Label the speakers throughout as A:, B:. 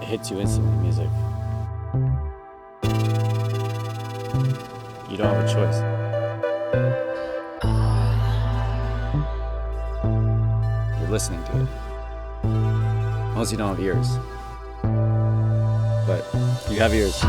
A: It hits you instantly, music. You don't have a choice. You're listening to it. Unless you don't have ears. But you have ears.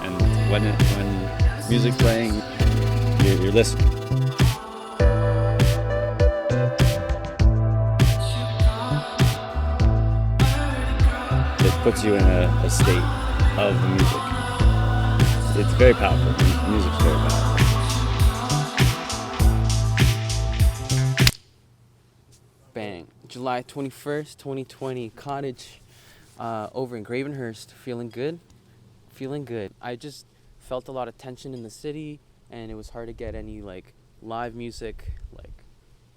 A: And when music's playing, you're listening. It puts you in a state of the music. It's very powerful. The music's very powerful.
B: Bang. July 21st, 2020, cottage over in Gravenhurst. Feeling good? Feeling good. I just felt a lot of tension in the city, and it was hard to get any like live music, like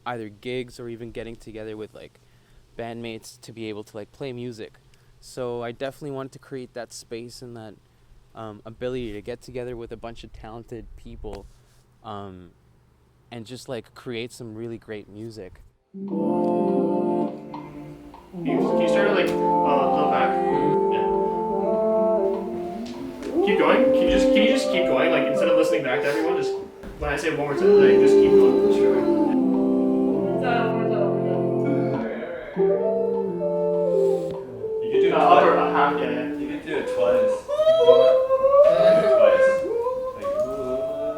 B: either gigs or even getting together with like bandmates to be able to like play music. So I definitely wanted to create that space and that ability to get together with a bunch of talented people and just like create some really great music.
C: Can you start it like a little back? Yeah. Keep going. Can you just keep going? Like instead of listening back to everyone, just when I say one more time, like just keep going.
D: You could do it
C: Up or
D: twice.
C: half, yeah.
D: You could do it twice.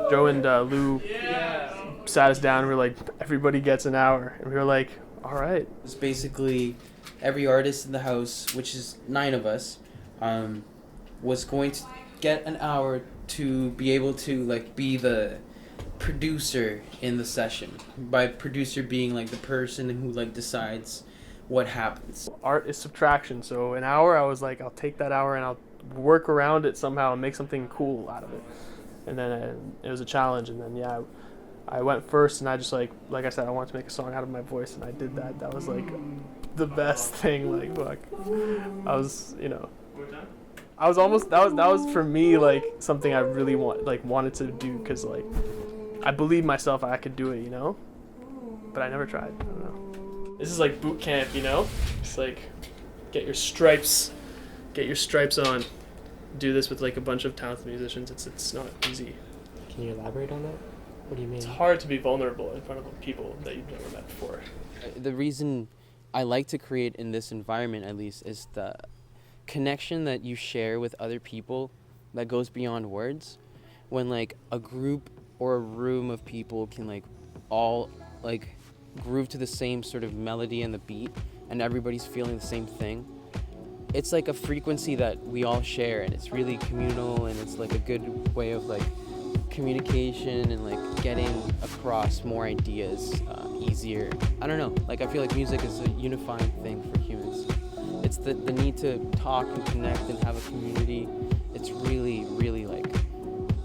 C: Joe and Loup sat us down and we were like, everybody gets an hour. And we were like, all right.
B: It's basically every artist in the house, which is 9 of us, was going to get an hour to be able to like be the producer in the session. By producer being like the person who like decides what happens.
C: Art is subtraction. So an hour, I was like, I'll take that hour and I'll work around it somehow and make something cool out of it. And then it was a challenge. And then, yeah, I went first and I just like I said, I wanted to make a song out of my voice and I did that. That was like the best thing. Like, fuck. I was, I was almost, that was for me like something I really wanted to do because like I believed myself I could do it, but I never tried. I don't know. This is like boot camp, It's like get your stripes on. Do this with like a bunch of talented musicians. It's not easy.
E: Can you elaborate on that? What do you mean?
C: It's hard to be vulnerable in front of people that you've never met before.
B: The reason I like to create in this environment, at least, is the connection that you share with other people that goes beyond words. When like a group or a room of people can like all like groove to the same sort of melody and the beat, and everybody's feeling the same thing. It's like a frequency that we all share, and it's really communal, and it's like a good way of like communication and like getting across more ideas easier. I don't know, like I feel like music is a unifying thing for humans. It's the need to talk and connect and have a community. It's really, really like,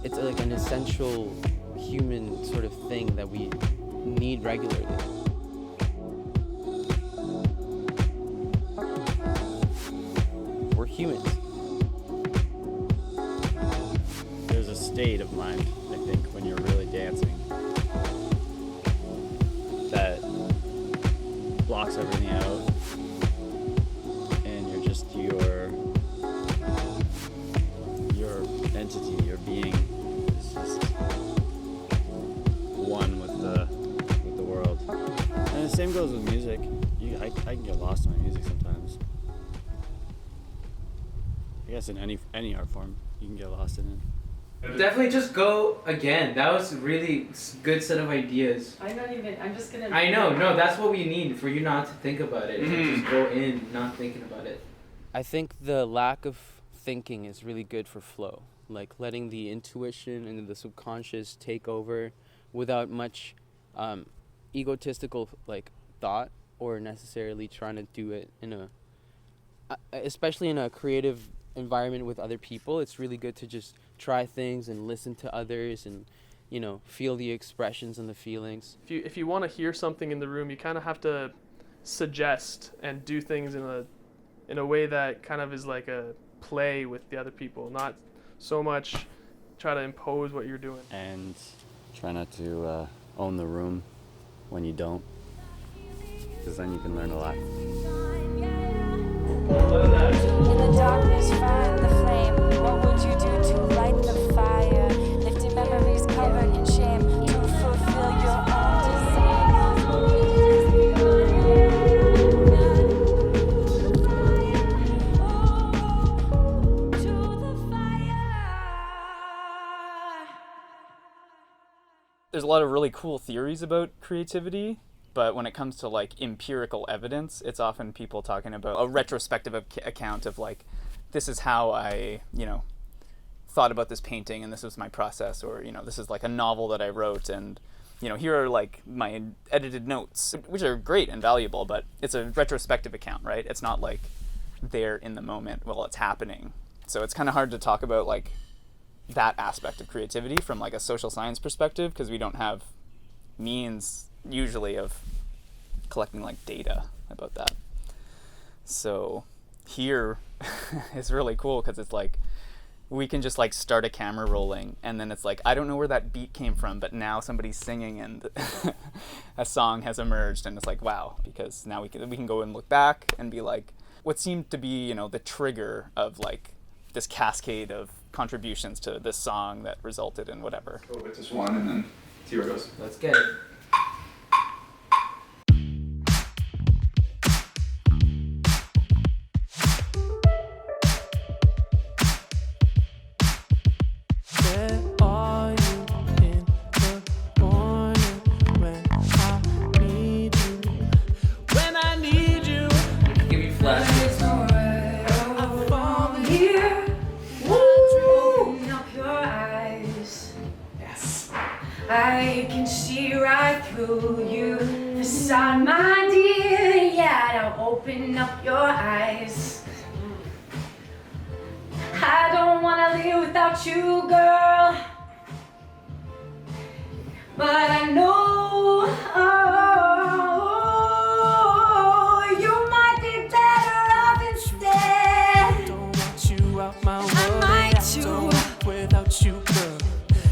B: it's like an essential human sort of thing that we need regularly. We're humans.
A: There's a state of mind, I think, when you're really dancing that blocks everything out, and you're just your entity, your being is just one with the world. And the same goes with music. I can get lost in my music sometimes. I guess in any art form, you can get lost in it.
F: Definitely just go again. That was a really good set of ideas.
G: I'm just gonna...
F: I know, no, that's what we need, for you not to think about it.
C: Mm-hmm.
F: Just go in, not thinking about it.
B: I think the lack of thinking is really good for flow. Like letting the intuition and the subconscious take over without much egotistical like thought or necessarily trying to do it in especially in a creative environment with other people. It's really good to just try things and listen to others and feel the expressions and the feelings.
C: If you want to hear something in the room, you kind of have to suggest and do things in a way that kind of is like a play with the other people, not so much try to impose what you're doing.
A: And try not to own the room when you don't, because then you can learn a lot.
D: In the darkness, find the flame. What would you do to light the fire? Lifting memories covered in shame to fulfill your own desires. To the fire.
G: There's a lot of really cool theories about creativity, but when it comes to like empirical evidence, it's often people talking about a retrospective account of like, this is how I, thought about this painting and this was my process, or, this is like a novel that I wrote and, here are like my edited notes, which are great and valuable, but it's a retrospective account, right? It's not like there in the moment while it's happening. So it's kind of hard to talk about like that aspect of creativity from like a social science perspective, because we don't have means usually of collecting like data about that. So here is really cool because it's like we can just like start a camera rolling and then it's like, I don't know where that beat came from, but now somebody's singing and a song has emerged, and it's like, wow, because now we can go and look back and be like, what seemed to be, the trigger of like this cascade of contributions to this song that resulted in whatever.
H: Go with this one and then see where it goes.
F: Let's get it. Give me flash.
I: I can see right through you, the sun, my dear. Yeah, now open up your eyes. I don't wanna live without you, girl. But I know you might be better off instead.
J: Don't want you out my world.
I: I might too.
J: Don't walk without you, girl.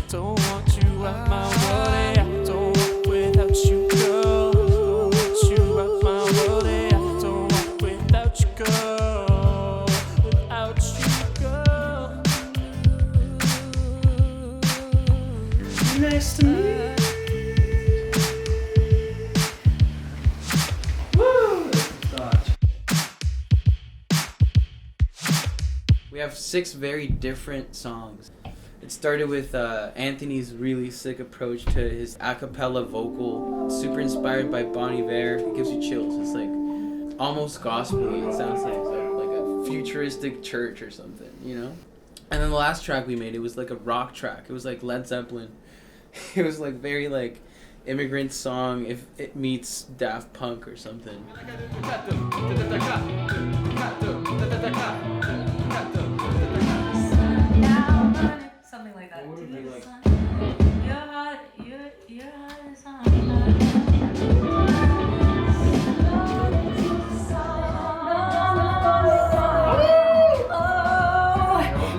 J: Don't want you out my world. I don't walk without you, girl. Don't want you out my world. I don't walk without you, girl. Without you, girl.
C: Next to me.
B: We have 6 very different songs. It started with Anthony's really sick approach to his a cappella vocal, super inspired by Bon Iver. It gives you chills. It's like almost gospel-y. It sounds like a futuristic church or something, And then the last track we made, it was like a rock track. It was like Led Zeppelin. It was like very like immigrant song if it meets Daft Punk or something.
I: Something like that. Your heart is on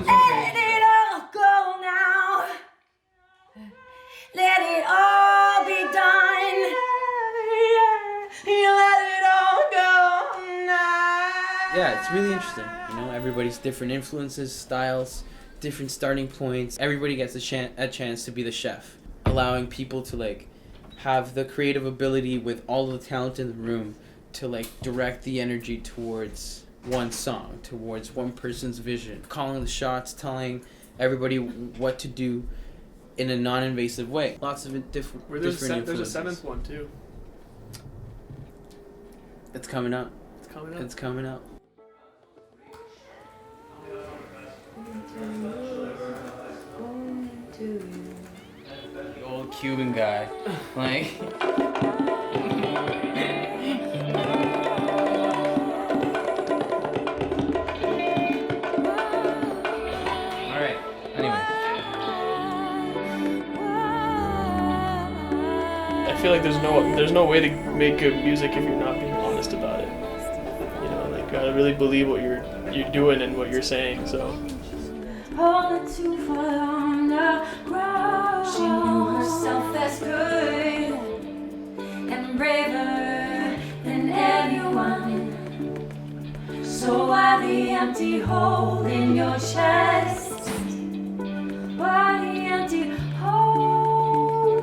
I: let it all go now. Let it all be done. Let it all go now.
B: Yeah, it's really interesting. Everybody's different influences, styles, different starting points. Everybody gets a chance to be the chef, allowing people to like have the creative ability with all the talent in the room to like direct the energy towards one song, towards one person's vision, calling the shots, telling everybody what to do in a non-invasive way. Lots of different influences.
C: There's a 7th one too.
B: It's coming up.
C: It's coming up.
B: It's coming up. The old Cuban guy. Like Alright. Anyway.
C: I feel like there's no way to make good music if you're not being honest about it. Like you gotta really believe what you're doing and what you're saying. So.
I: All the 2 foot on the ground. She knew herself as good and braver than anyone. So I Why the empty hole in your chest? Why the empty hole?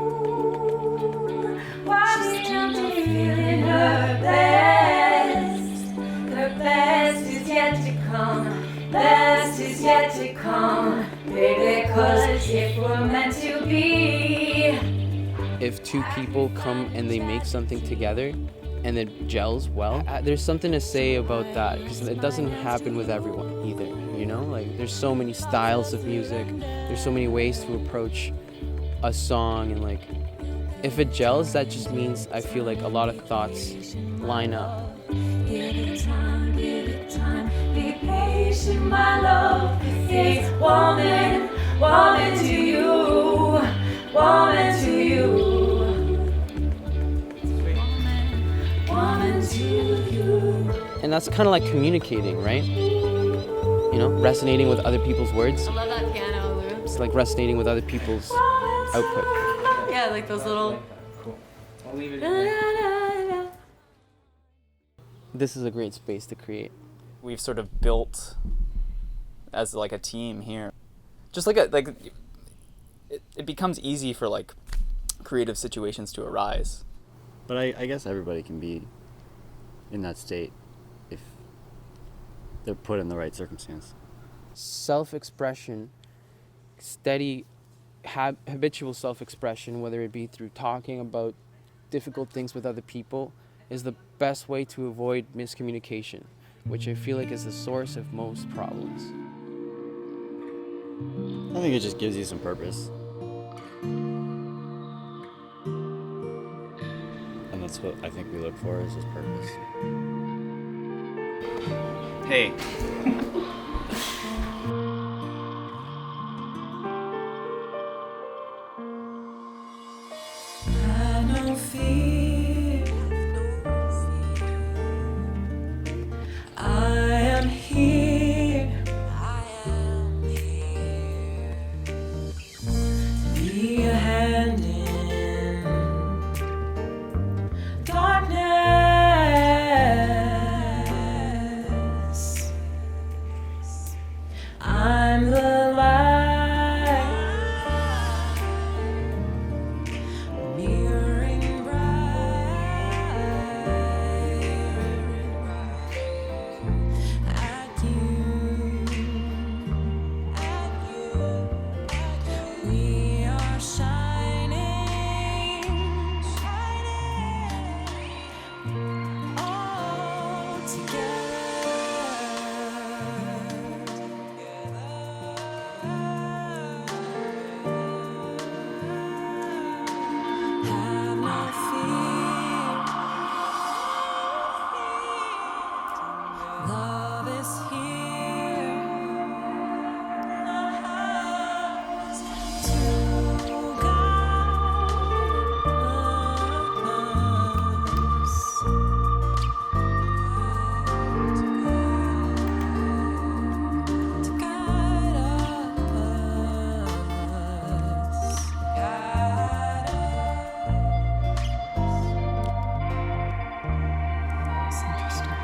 I: Why the empty feeling her best? Her best is yet to come. Best is yet to come. Baby, 'cause if we're meant to be.
B: If two people come and they make something together and it gels well, there's something to say about that, because it doesn't happen with everyone either, you know? Like, there's so many styles of music, there's so many ways to approach a song, and like, if it gels, that just means I feel like a lot of thoughts line up.
I: Give it time, be patient, my love. It's woman, woman to you, woman to you, woman to you.
B: And that's kind of like communicating, right? You know, resonating with other people's words.
K: I love that piano, Loup.
B: It's like resonating with other people's output.
K: Yeah, like those little.
F: Cool. I'll leave it.
B: This is a great space to create.
G: We've sort of built as like a team here. Just like it becomes easy for like creative situations to arise.
A: But I guess everybody can be in that state if they're put in the right circumstance.
B: Self-expression, steady, habitual self-expression, whether it be through talking about difficult things with other people, is the best way to avoid miscommunication, which I feel like is the source of most problems.
A: I think it just gives you some purpose. And that's what I think we look for, is just purpose.
G: Hey.
I: I no fear. I am here. Be a hand in darkness. I'm the light, mirroring bright at you. We are shining all together. Have no fear. Love is here. To guide us. Interesting.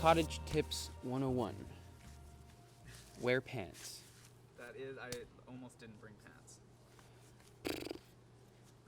B: Cottage Tips 101. Wear pants.
G: That is, I almost didn't bring pants.